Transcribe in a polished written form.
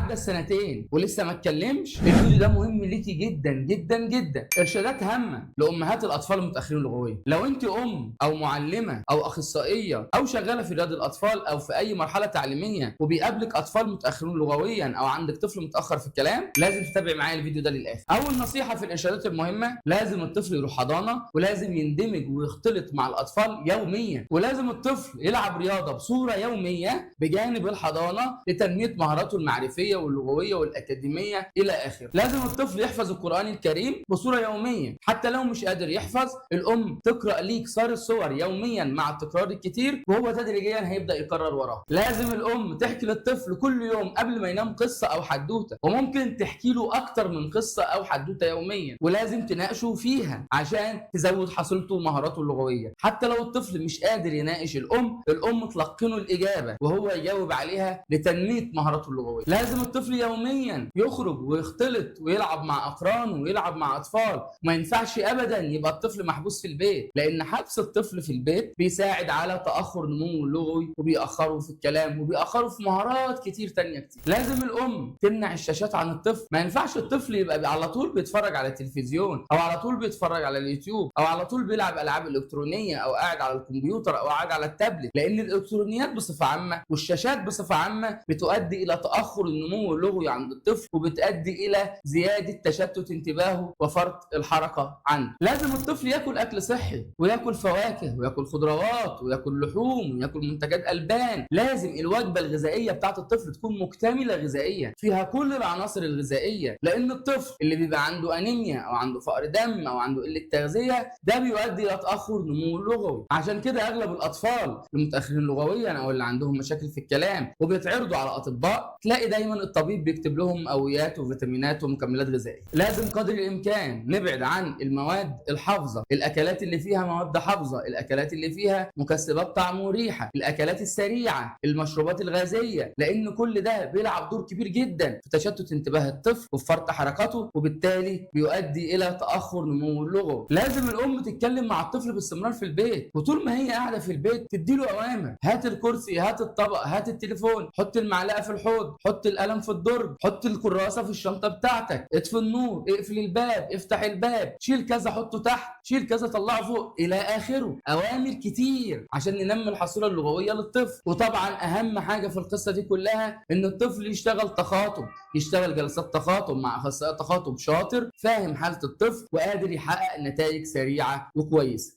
عدى السنتين ولسه ما اتكلمش، الفيديو ده مهم ليكي جدا جدا جدا. ارشادات هامه لامهات الاطفال المتاخرين اللغويا. لو انت او معلمه او اخصائيه او شغاله في رياض الاطفال او في اي مرحله تعليميه وبيقابلك اطفال متاخرين لغويا او عندك طفل متاخر في الكلام، لازم تتابع معايا الفيديو ده للاخر. اول نصيحه في الارشادات المهمه، لازم الطفل يروح حضانه ولازم يندمج ويختلط مع الاطفال يوميا، ولازم الطفل يلعب رياضه بصوره يوميه بجانب الحضانه لتنميه مهاراته المعرفيه واللغويه والاكاديميه الى اخره. لازم الطفل يحفظ القران الكريم بصوره يوميه، حتى لو مش قادر يحفظ الام تقرا ليه كسار الصور يوميا مع التكرار الكتير وهو تدريجيا هيبدا يكرر وراه. لازم الام تحكي للطفل كل يوم قبل ما ينام قصه او حدوته، وممكن تحكي له اكتر من قصه او حدوته يوميا، ولازم تناقشه فيها عشان تزود حصيلته ومهاراته اللغويه. حتى لو الطفل مش قادر يناقش الام تلقنه الاجابه وهو يجاوب عليها لتنميه مهاراته اللغويه. لازم الطفل يوميا يخرج ويختلط ويلعب مع اقرانه ويلعب مع اطفال. ما ينفعش ابدا يبقى الطفل محبوس في البيت، لان حبس الطفل في البيت بيساعد على تاخر نموه اللغوي وبيأخره في الكلام وبيأخره في مهارات كتير تانية كتير. لازم الام تمنع الشاشات عن الطفل. ما ينفعش الطفل يبقى على طول بيتفرج على التلفزيون او على طول بيتفرج على اليوتيوب او على طول بيلعب العاب الكترونيه او قاعد على الكمبيوتر او قاعد على التابلت، لان الالكترونيات بصفه عامه والشاشات بصفه عامه بتؤدي الى تاخر النمو اللغوي عند الطفل وبتؤدي الى زياده تشتت انتباهه وفرط الحركه عنده. لازم الطفل ياكل اكل صحي وياكل فواكه وياكل خضروات وياكل لحوم وياكل منتجات البان. لازم الوجبه الغذائيه بتاعت الطفل تكون مكتمله غذائيا فيها كل العناصر الغذائيه، لان الطفل اللي بيبقى عنده انيميا او عنده فقر دم او عنده قله تغذيه ده بيؤدي الى تاخر نمو اللغوي. عشان كده اغلب الاطفال المتاخرين لغويا او اللي عندهم مشاكل في الكلام وبيتعرضوا على اطباء، تلاقي دايما الطبيب بيكتب لهم مقويات وفيتامينات ومكملات غذائيه. لازم قدر الامكان نبعد عن المواد الحافظه، الاكلات اللي فيها مواد حافظه، الاكلات اللي فيها مكسبات طعم وريحه، الاكلات السريعه، المشروبات الغازيه، لان كل ده بيلعب دور كبير جدا في تشتت انتباه الطفل وفي فرط حركته وبالتالي بيؤدي الى تاخر نمو اللغوي. لازم الام تتكلم مع الطفل باستمرار في البيت، وطول ما هي قاعده في البيت تديله اوامر. هات الكرسي، هات الطبق، هات التليفون، حط المعلقه في الحوض، حط القلم في الدرج، حط الكراسه في الشنطه بتاعتك، اطفي النور، اقفل الباب، افتح الباب، شيل كذا حطه تحت، شيل كذا طلعه فوق الى اخره. اوامر كتير عشان ننمي الحصيله اللغويه للطفل. وطبعا اهم حاجه في القصه دي كلها ان الطفل يشتغل تخاطب، يشتغل جلسات تخاطب مع اخصائي تخاطب شاطر فاهم حاله الطفل وقادر يحقق نتائج سريعه وكويسه.